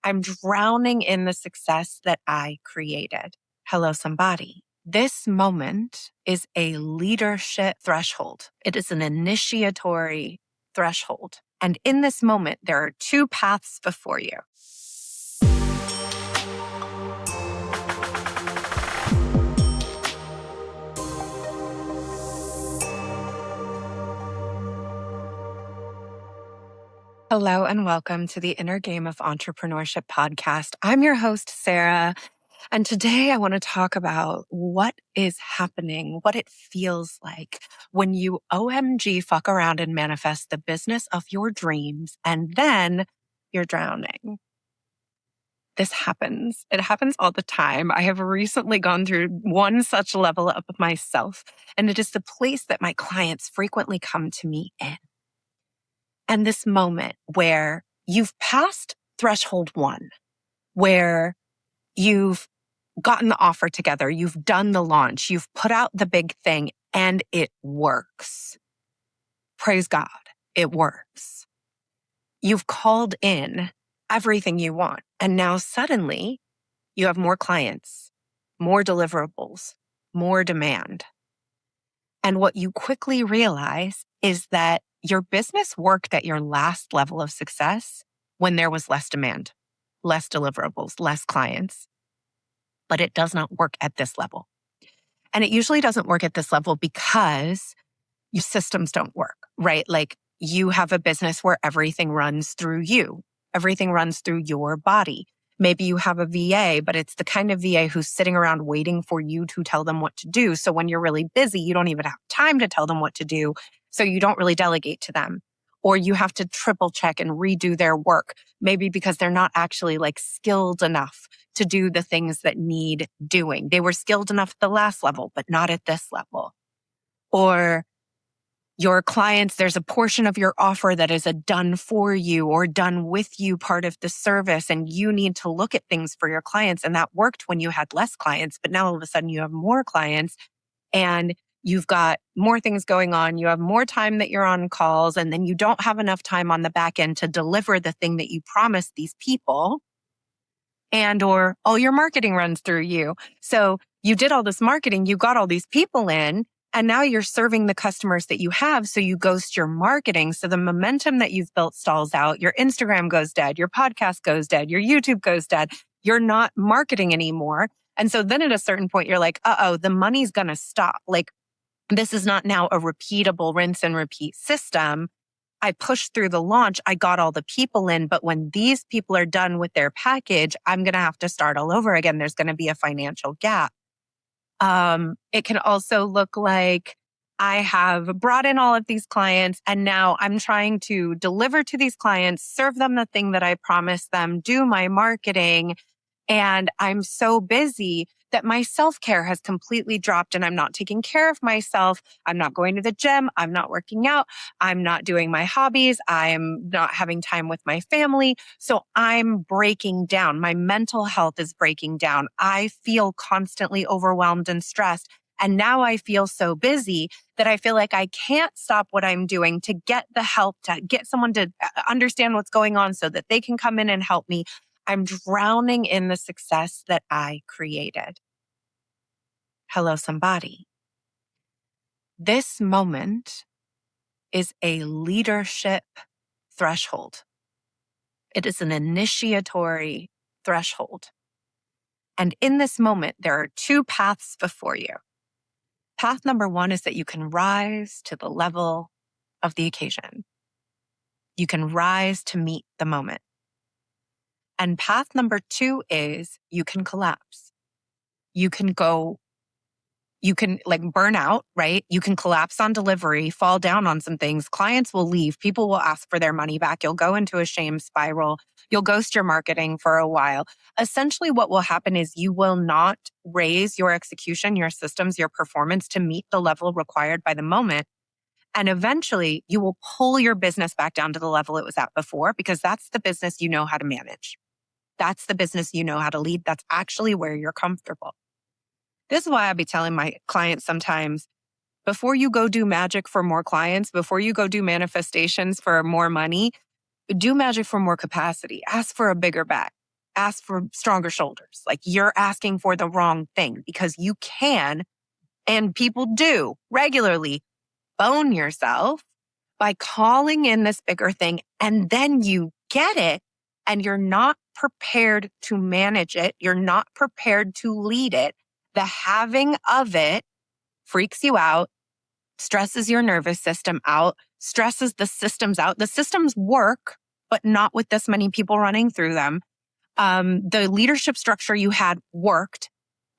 I'm drowning in the success that I created. Hello, somebody. This moment is a leadership threshold. It is an initiatory threshold. And in this moment, there are two paths before you. Hello and welcome to the Inner Game of Entrepreneurship podcast. I'm your host, Sarah, and today I want to talk about what is happening, what it feels like when you OMG fuck around and manifest the business of your dreams and then you're drowning. This happens. It happens all the time. I have recently gone through one such level up of myself, and it is the place that my clients frequently come to me in. And this moment where you've passed threshold one, where you've gotten the offer together, you've done the launch, you've put out the big thing, and it works. Praise God, it works. You've called in everything you want. And now suddenly you have more clients, more deliverables, more demand. And what you quickly realize is that your business worked at your last level of success when there was less demand, less deliverables, less clients, but it does not work at this level. And it usually doesn't work at this level because your systems don't work, right? Like you have a business where everything runs through you. Everything runs through your body. Maybe you have a VA, but it's the kind of VA who's sitting around waiting for you to tell them what to do. So when you're really busy, you don't even have time to tell them what to do. So you don't really delegate to them. Or you have to triple check and redo their work, maybe because they're not actually like skilled enough to do the things that need doing. They were skilled enough at the last level, but not at this level. Or your clients, there's a portion of your offer that is a done for you or done with you part of the service. And you need to look at things for your clients. And that worked when you had less clients, but now all of a sudden you have more clients and you've got more things going on. You have more time that you're on calls, and then you don't have enough time on the back end to deliver the thing that you promised these people. And or all your marketing runs through you. So you did all this marketing, you got all these people in, and now you're serving the customers that you have. So you ghost your marketing. So the momentum that you've built stalls out. Your Instagram goes dead. Your podcast goes dead. Your YouTube goes dead. You're not marketing anymore. And so then at a certain point, you're like, the money's going to stop. Like this is not now a repeatable rinse and repeat system. I pushed through the launch. I got all the people in. But when these people are done with their package, I'm going to have to start all over again. There's going to be a financial gap. It can also look like I have brought in all of these clients and now I'm trying to deliver to these clients, serve them the thing that I promised them, do my marketing. And I'm so busy that my self-care has completely dropped and I'm not taking care of myself. I'm not going to the gym. I'm not working out. I'm not doing my hobbies. I'm not having time with my family. So I'm breaking down. My mental health is breaking down. I feel constantly overwhelmed and stressed. And now I feel so busy that I feel like I can't stop what I'm doing to get the help, to get someone to understand what's going on so that they can come in and help me. I'm drowning in the success that I created. Hello, somebody. This moment is a leadership threshold. It is an initiatory threshold. And in this moment, there are two paths before you. Path number one is that you can rise to the level of the occasion. You can rise to meet the moment. And path number two is you can collapse. You can like burn out, right? You can collapse on delivery, fall down on some things. Clients will leave. People will ask for their money back. You'll go into a shame spiral. You'll ghost your marketing for a while. Essentially, what will happen is you will not raise your execution, your systems, your performance to meet the level required by the moment. And eventually, you will pull your business back down to the level it was at before because that's the business you know how to manage. That's the business you know how to lead. That's actually where you're comfortable. This is why I be telling my clients sometimes, before you go do magic for more clients, before you go do manifestations for more money, do magic for more capacity. Ask for a bigger bag. ask for stronger shoulders. Like you're asking for the wrong thing because you can, and people do regularly, bone yourself by calling in this bigger thing, and then you get it and you're not prepared to manage it. You're not prepared to lead it. The having of it freaks you out, stresses your nervous system out, stresses the systems out. The systems work, but not with this many people running through them. The leadership structure you had worked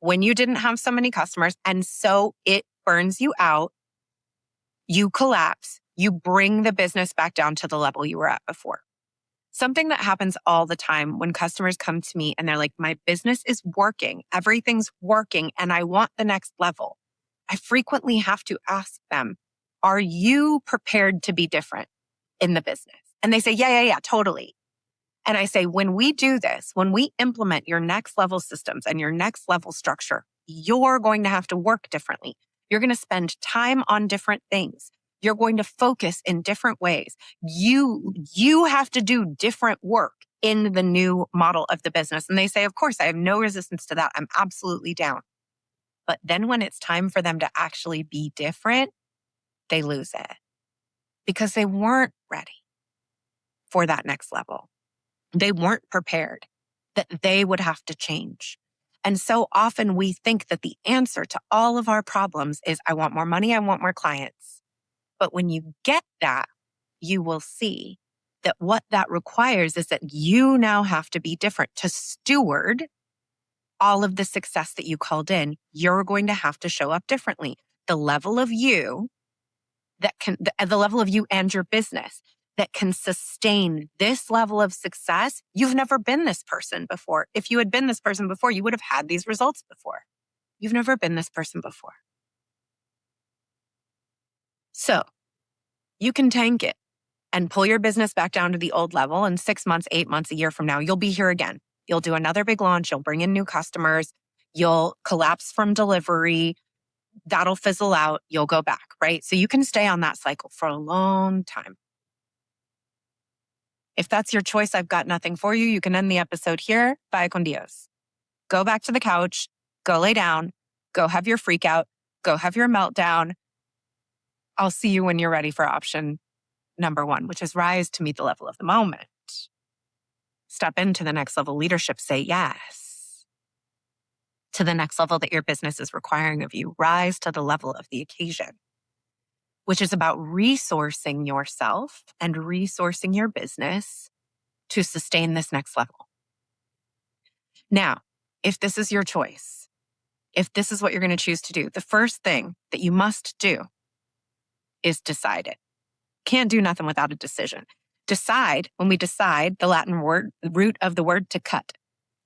when you didn't have so many customers. And so it burns you out. You collapse. You bring the business back down to the level you were at before. Something that happens all the time when customers come to me and they're like, my business is working, everything's working, and I want the next level. I frequently have to ask them, are you prepared to be different in the business? And they say, yeah, totally. And I say, when we do this, when we implement your next level systems and your next level structure, you're going to have to work differently. You're going to spend time on different things. You're going to focus in different ways. You have to do different work in the new model of the business. And they say, of course, I have no resistance to that. I'm absolutely down. But then when it's time for them to actually be different, they lose it because they weren't ready for that next level. They weren't prepared that they would have to change. And so often we think that the answer to all of our problems is, I want more money, I want more clients. But when you get that, you will see that what that requires is that you now have to be different to steward all of the success that you called in. You're going to have to show up differently. The level of you the level of you and your business that can sustain this level of success. You've never been this person before. If you had been this person before, you would have had these results before. You've never been this person before. So you can tank it and pull your business back down to the old level. And 6 months, 8 months, a year from now, you'll be here again. You'll do another big launch. You'll bring in new customers. You'll collapse from delivery. That'll fizzle out. You'll go back, right? So you can stay on that cycle for a long time. If that's your choice, I've got nothing for you. You can end the episode here. Bye con Dios. Go back to the couch. Go lay down. Go have your freak out. Go have your meltdown. I'll see you when you're ready for option number 1, which is rise to meet the level of the moment. Step into the next level leadership. Say yes to the next level that your business is requiring of you. Rise to the level of the occasion, which is about resourcing yourself and resourcing your business to sustain this next level. Now, if this is your choice, if this is what you're going to choose to do, the first thing that you must do is decide it. Can't do nothing without a decision. Decide, when we decide, the Latin root of the word to cut.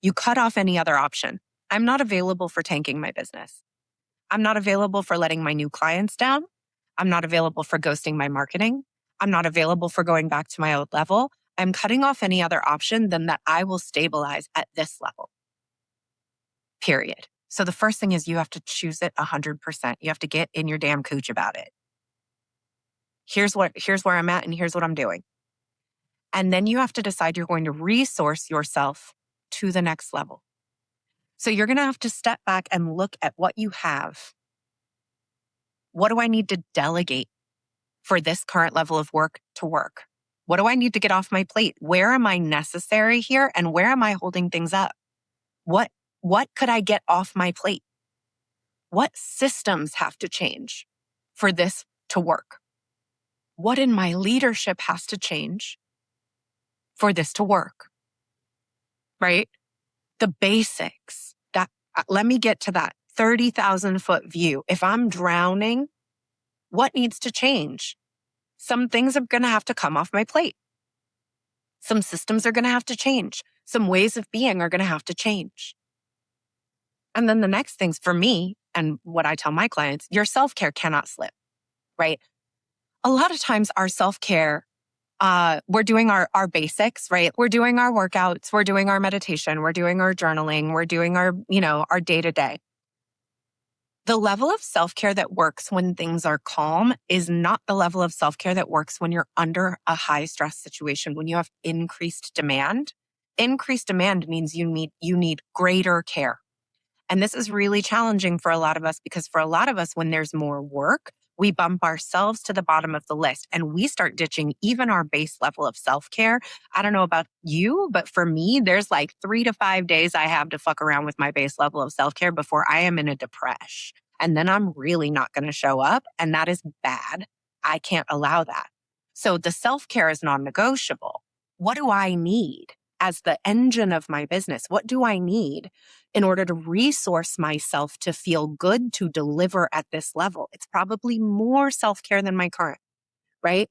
You cut off any other option. I'm not available for tanking my business. I'm not available for letting my new clients down. I'm not available for ghosting my marketing. I'm not available for going back to my old level. I'm cutting off any other option than that I will stabilize at this level. Period. So the first thing is you have to choose it 100%. You have to get in your damn cooch about it. Here's where I'm at and here's what I'm doing. And then you have to decide you're going to resource yourself to the next level. So you're going to have to step back and look at what you have. What do I need to delegate for this current level of work to work? What do I need to get off my plate? Where am I necessary here? And where am I holding things up? What could I get off my plate? What systems have to change for this to work? What in my leadership has to change for this to work? Right? The basics. Let me get to that 30,000 foot view. If I'm drowning, what needs to change? Some things are going to have to come off my plate. Some systems are going to have to change. Some ways of being are going to have to change. And then the next things for me, and what I tell my clients, your self-care cannot slip, right? A lot of times our self-care, we're doing our basics, right? We're doing our workouts, we're doing our meditation, we're doing our journaling, we're doing our day-to-day. The level of self-care that works when things are calm is not the level of self-care that works when you're under a high stress situation, when you have increased demand. increased demand means you need greater care. And this is really challenging for a lot of us because for a lot of us, when there's more work, we bump ourselves to the bottom of the list and we start ditching even our base level of self-care. I don't know about you, but for me, there's like 3 to 5 days I have to fuck around with my base level of self-care before I am in a depression. And then I'm really not going to show up. And that is bad. I can't allow that. So the self-care is non-negotiable. What do I need as the engine of my business? What do I need in order to resource myself to feel good to deliver at this level? It's probably more self-care than my current, right?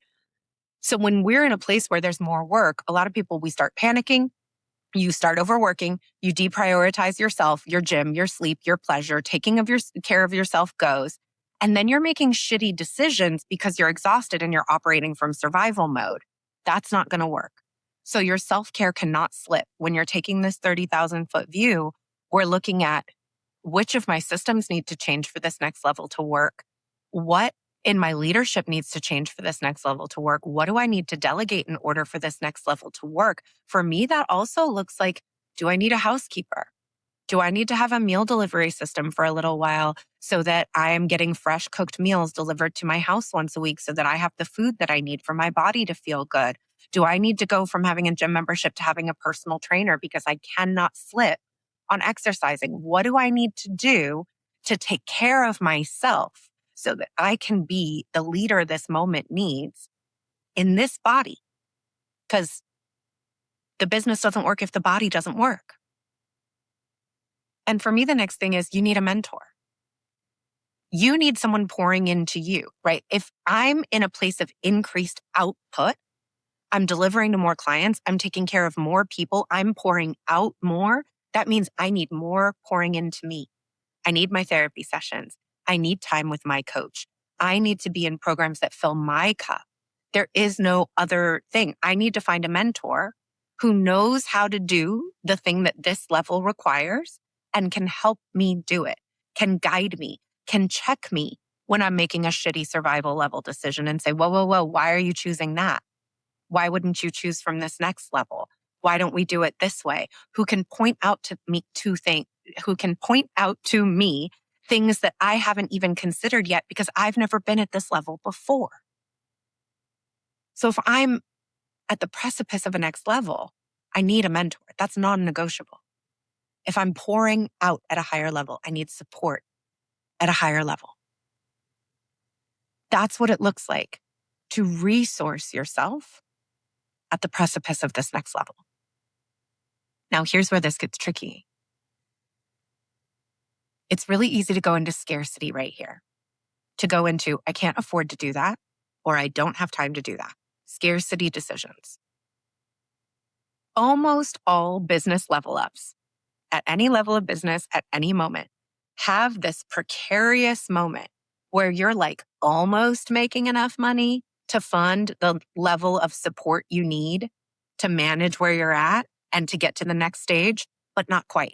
So when we're in a place where there's more work, a lot of people, we start panicking. You start overworking, you deprioritize yourself, your gym, your sleep, your pleasure, taking of your care of yourself goes. And then you're making shitty decisions because you're exhausted and you're operating from survival mode. That's not going to work. So your self-care cannot slip. When you're taking this 30,000-foot view, we're looking at which of my systems need to change for this next level to work. What in my leadership needs to change for this next level to work? What do I need to delegate in order for this next level to work? For me, that also looks like, do I need a housekeeper? Do I need to have a meal delivery system for a little while so that I am getting fresh cooked meals delivered to my house once a week so that I have the food that I need for my body to feel good? Do I need to go from having a gym membership to having a personal trainer because I cannot slip on exercising? What do I need to do to take care of myself so that I can be the leader this moment needs in this body? Because the business doesn't work if the body doesn't work. And for me, the next thing is you need a mentor. You need someone pouring into you, right? If I'm in a place of increased output, I'm delivering to more clients, I'm taking care of more people, I'm pouring out more. That means I need more pouring into me. I need my therapy sessions. I need time with my coach. I need to be in programs that fill my cup. There is no other thing. I need to find a mentor who knows how to do the thing that this level requires and can help me do it, can guide me, can check me when I'm making a shitty survival level decision and say, whoa, whoa, whoa, why are you choosing that? Why wouldn't you choose from this next level? Why don't we do it this way? Who can point out to me things that I haven't even considered yet because I've never been at this level before. So if I'm at the precipice of a next level, I need a mentor. That's non-negotiable. If I'm pouring out at a higher level, I need support at a higher level. That's what it looks like to resource yourself at the precipice of this next level. Now, here's where this gets tricky. It's really easy to go into scarcity right here, to go into, I can't afford to do that, or I don't have time to do that. Scarcity decisions. Almost all business level ups at any level of business at any moment have this precarious moment where you're like almost making enough money to fund the level of support you need to manage where you're at and to get to the next stage, but not quite.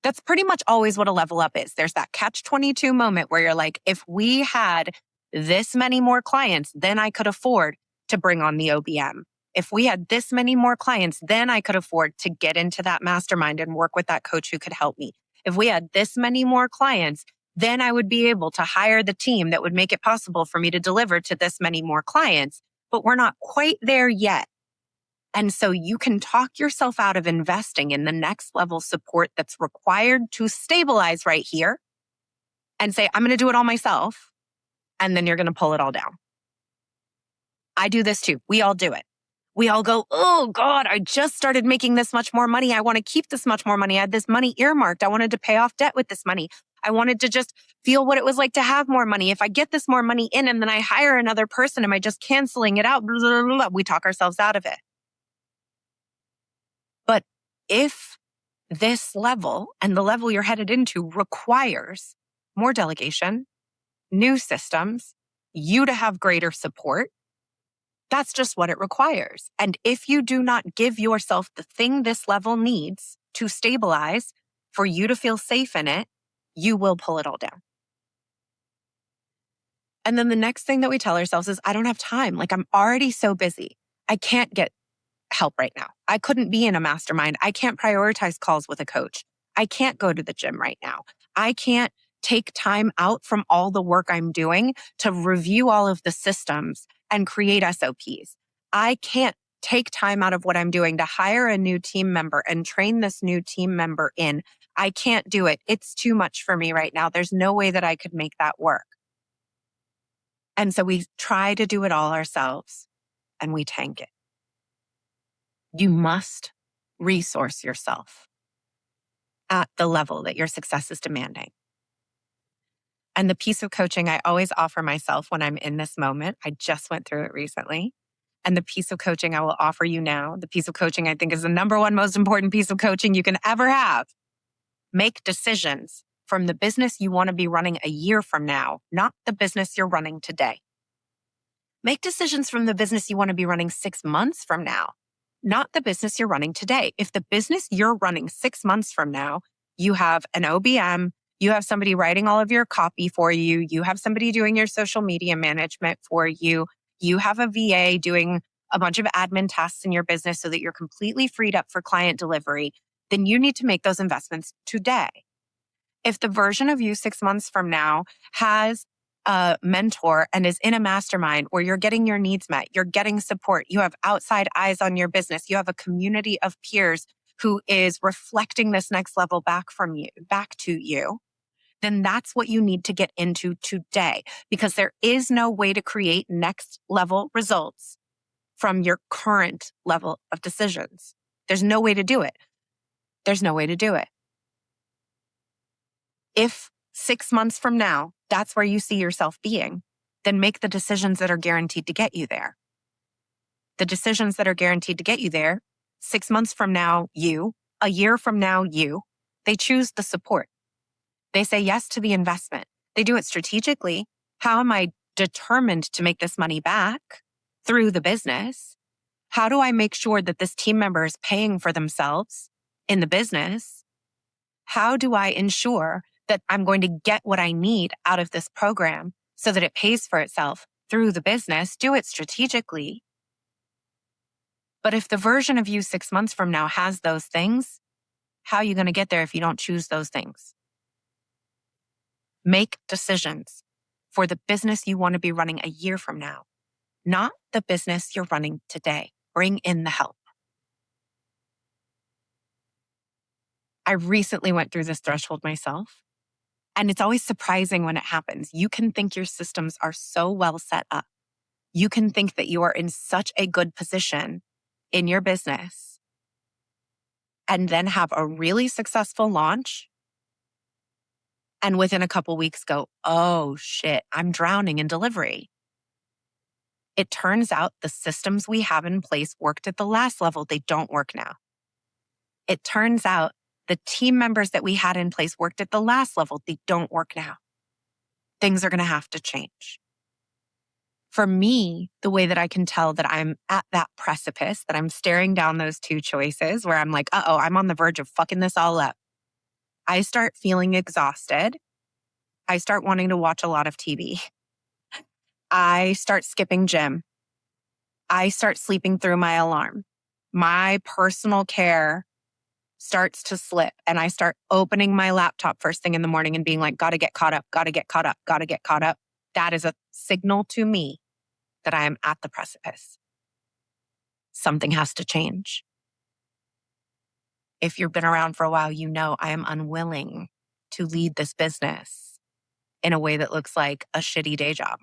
That's pretty much always what a level up is. There's that catch-22 moment where you're like, if we had this many more clients, then I could afford to bring on the OBM. If we had this many more clients, then I could afford to get into that mastermind and work with that coach who could help me. If we had this many more clients, then I would be able to hire the team that would make it possible for me to deliver to this many more clients. But we're not quite there yet. And so you can talk yourself out of investing in the next level support that's required to stabilize right here and say, I'm going to do it all myself. And then you're going to pull it all down. I do this too. We all do it. We all go, oh God, I just started making this much more money. I want to keep this much more money. I had this money earmarked. I wanted to pay off debt with this money. I wanted to just feel what it was like to have more money. If I get this more money in and then I hire another person, am I just canceling it out? Blah, blah, blah, blah. We talk ourselves out of it. But if this level and the level you're headed into requires more delegation, new systems, you to have greater support, that's just what it requires. And if you do not give yourself the thing this level needs to stabilize for you to feel safe in it, you will pull it all down. And then the next thing that we tell ourselves is, I don't have time. Like, I'm already so busy. I can't get help right now. I couldn't be in a mastermind. I can't prioritize calls with a coach. I can't go to the gym right now. I can't take time out from all the work I'm doing to review all of the systems and create SOPs. I can't take time out of what I'm doing to hire a new team member and train this new team member in. I can't do it. It's too much for me right now. There's no way that I could make that work. And so we try to do it all ourselves and we tank it. You must resource yourself at the level that your success is demanding. And the piece of coaching I always offer myself when I'm in this moment, I just went through it recently. And the piece of coaching I will offer you now, the piece of coaching I think is the number one most important piece of coaching you can ever have. Make decisions from the business you want to be running a year from now, not the business you're running today. Make decisions from the business you want to be running 6 months from now, not the business you're running today. If the business you're running 6 months from now, you have an OBM, you have somebody writing all of your copy for you, you have somebody doing your social media management for you, you have a VA doing a bunch of admin tasks in your business so that you're completely freed up for client delivery, then you need to make those investments today. If the version of you 6 months from now has a mentor and is in a mastermind where you're getting your needs met, you're getting support, you have outside eyes on your business, you have a community of peers who is reflecting this next level back to you, then that's what you need to get into today, because there is no way to create next level results from your current level of decisions. There's no way to do it. There's no way to do it. If 6 months from now, that's where you see yourself being, then make the decisions that are guaranteed to get you there. The decisions that are guaranteed to get you there, 6 months from now, a year from now, they choose the support. They say yes to the investment. They do it strategically. How am I determined to make this money back through the business? How do I make sure that this team member is paying for themselves in the business? How do I ensure that I'm going to get what I need out of this program so that it pays for itself through the business? Do it strategically. But if the version of you 6 months from now has those things, how are you going to get there if you don't choose those things? Make decisions for the business you want to be running a year from now, not the business you're running today. Bring in the help. I recently went through this threshold myself, and it's always surprising when it happens. You can think your systems are so well set up. You can think that you are in such a good position in your business and then have a really successful launch. And within a couple weeks go, oh shit, I'm drowning in delivery. It turns out the systems we have in place worked at the last level. They don't work now. It turns out the team members that we had in place worked at the last level. They don't work now. Things are going to have to change. For me, the way that I can tell that I'm at that precipice, that I'm staring down those two choices where I'm like, I'm on the verge of fucking this all up. I start feeling exhausted. I start wanting to watch a lot of TV. I start skipping gym. I start sleeping through my alarm. My personal care starts to slip and I start opening my laptop first thing in the morning and being like, gotta get caught up, gotta get caught up, gotta get caught up. That is a signal to me that I am at the precipice. Something has to change. If you've been around for a while, you know I am unwilling to lead this business in a way that looks like a shitty day job.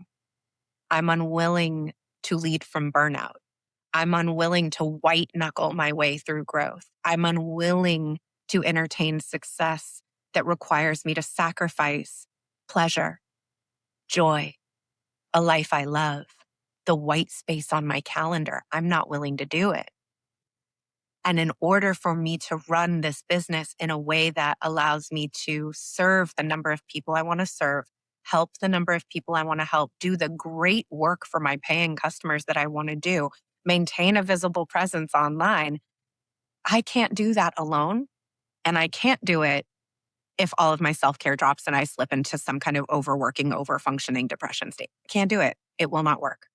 I'm unwilling to lead from burnout. I'm unwilling to white knuckle my way through growth. I'm unwilling to entertain success that requires me to sacrifice pleasure, joy, a life I love, the white space on my calendar. I'm not willing to do it. And in order for me to run this business in a way that allows me to serve the number of people I want to serve, help the number of people I want to help, do the great work for my paying customers that I want to do, maintain a visible presence online, I can't do that alone. And I can't do it if all of my self-care drops and I slip into some kind of overworking, overfunctioning depression state. Can't do it. It will not work.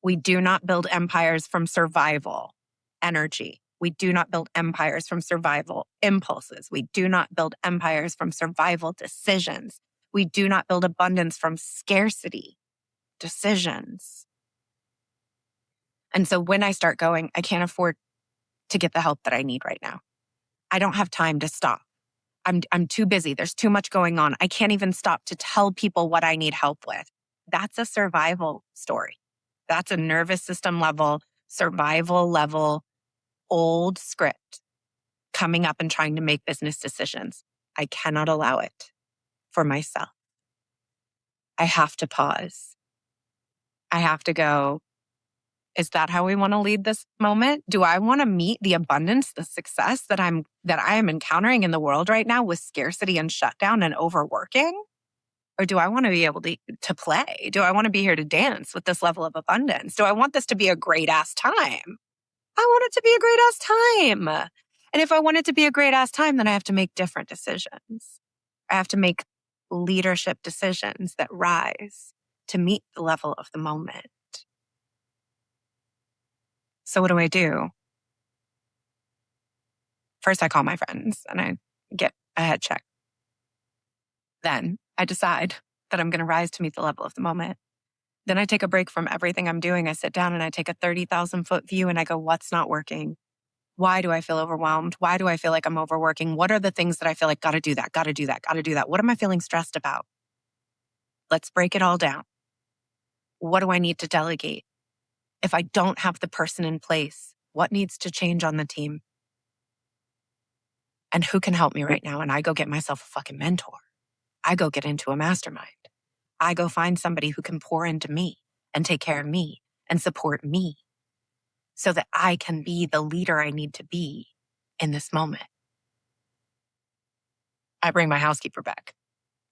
We do not build empires from survival energy. We do not build empires from survival impulses. We do not build empires from survival decisions. We do not build abundance from scarcity decisions. And so when I start going, I can't afford to get the help that I need right now. I don't have time to stop. I'm too busy. There's too much going on. I can't even stop to tell people what I need help with. That's a survival story. That's a nervous system level, survival level, old script coming up and trying to make business decisions. I cannot allow it for myself. I have to pause. I have to go, is that how we want to lead this moment? Do I want to meet the abundance, the success that I am encountering in the world right now with scarcity and shutdown and overworking? Or do I want to be able to play? Do I want to be here to dance with this level of abundance? Do I want this to be a great ass time? I want it to be a great ass time. And if I want it to be a great ass time, then I have to make different decisions. I have to make leadership decisions that rise to meet the level of the moment. So what do I do? First, I call my friends and I get a head check. Then I decide that I'm going to rise to meet the level of the moment. Then I take a break from everything I'm doing. I sit down and I take a 30,000 foot view and I go, what's not working? Why do I feel overwhelmed? Why do I feel like I'm overworking? What are the things that I feel like, gotta do that, gotta do that, gotta do that? What am I feeling stressed about? Let's break it all down. What do I need to delegate? If I don't have the person in place, what needs to change on the team? And who can help me right now? And I go get myself a fucking mentor. I go get into a mastermind. I go find somebody who can pour into me and take care of me and support me so that I can be the leader I need to be in this moment. I bring my housekeeper back.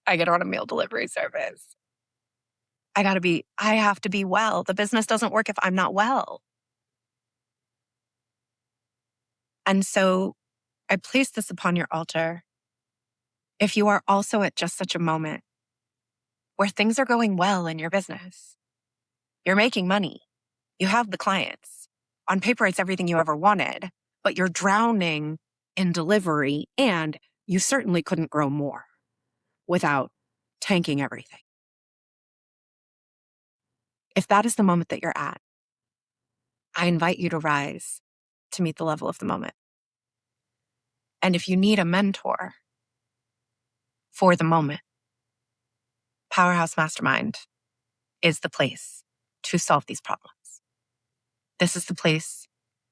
I get on a meal delivery service. I have to be well. The business doesn't work if I'm not well. And so I place this upon your altar. If you are also at just such a moment where things are going well in your business, you're making money, you have the clients, on paper, it's everything you ever wanted, but you're drowning in delivery and you certainly couldn't grow more without tanking everything. If that is the moment that you're at, I invite you to rise to meet the level of the moment. And if you need a mentor for the moment, Powerhouse Mastermind is the place to solve these problems. This is the place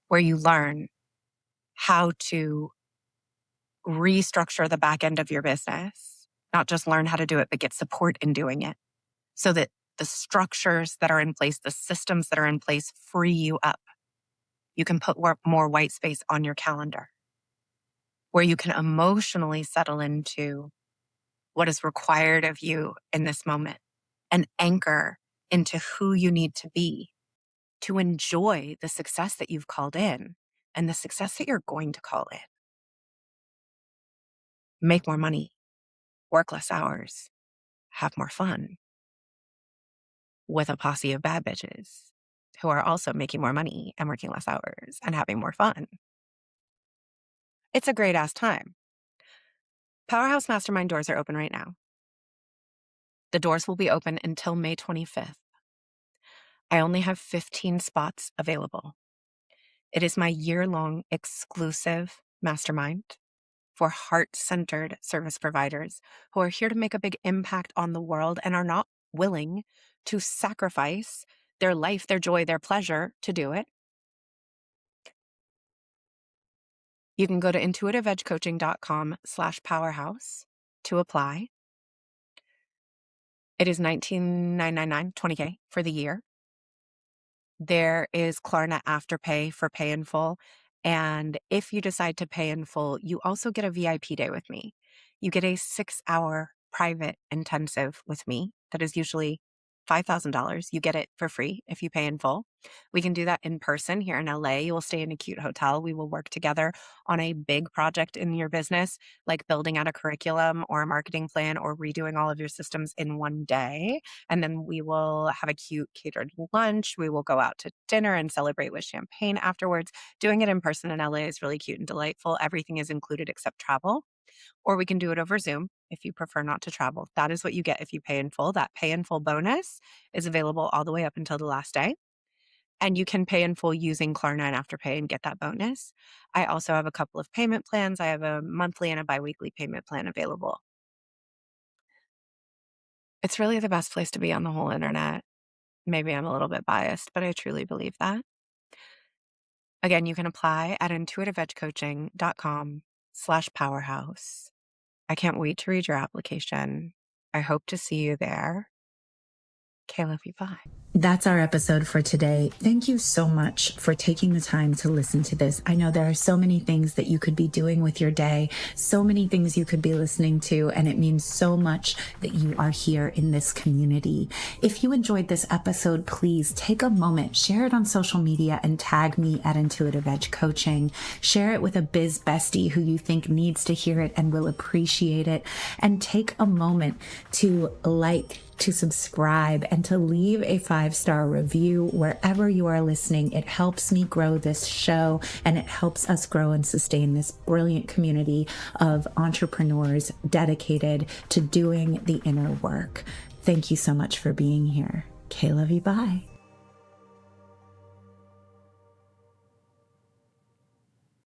where you learn how to restructure the back end of your business, not just learn how to do it, but get support in doing it so that the structures that are in place, the systems that are in place free you up. You can put more white space on your calendar where you can emotionally settle into what is required of you in this moment and anchor into who you need to be to enjoy the success that you've called in and the success that you're going to call in. Make more money, work less hours, have more fun with a posse of bad bitches who are also making more money and working less hours and having more fun. It's a great ass time. Powerhouse Mastermind doors are open right now. The doors will be open until May 25th. I only have 15 spots available. It is my year-long exclusive mastermind for heart-centered service providers who are here to make a big impact on the world and are not willing to sacrifice their life, their joy, their pleasure to do it. You can go to intuitiveedgecoaching.com/powerhouse to apply. It is $19,999, $20K for the year. There is Klarna Afterpay for pay in full. And if you decide to pay in full, you also get a VIP day with me. You get a 6-hour private intensive with me that is usually $5,000. You get it for free if you pay in full. We can do that in person here in LA. You will stay in a cute hotel. We will work together on a big project in your business, like building out a curriculum or a marketing plan or redoing all of your systems in one day. And then we will have a cute catered lunch. We will go out to dinner and celebrate with champagne afterwards. Doing it in person in LA is really cute and delightful. Everything is included except travel. Or we can do it over Zoom if you prefer not to travel. That is what you get if you pay in full. That pay in full bonus is available all the way up until the last day. And you can pay in full using Klarna and Afterpay and get that bonus. I also have a couple of payment plans. I have a monthly and a biweekly payment plan available. It's really the best place to be on the whole internet. Maybe I'm a little bit biased, but I truly believe that. Again, you can apply at intuitiveeducoaching.com/powerhouse. I can't wait to read your application. I hope to see you there. Okay, love you. Bye. That's our episode for today. Thank you so much for taking the time to listen to this. I know there are so many things that you could be doing with your day, so many things you could be listening to, and it means so much that you are here in this community. If you enjoyed this episode, please take a moment, share it on social media, and tag me at Intuitive Edge Coaching. Share it with a biz bestie who you think needs to hear it and will appreciate it. And take a moment to to subscribe, and to leave a 5-star review wherever you are listening. It helps me grow this show, and it helps us grow and sustain this brilliant community of entrepreneurs dedicated to doing the inner work. Thank you so much for being here. Okay, love you. Bye.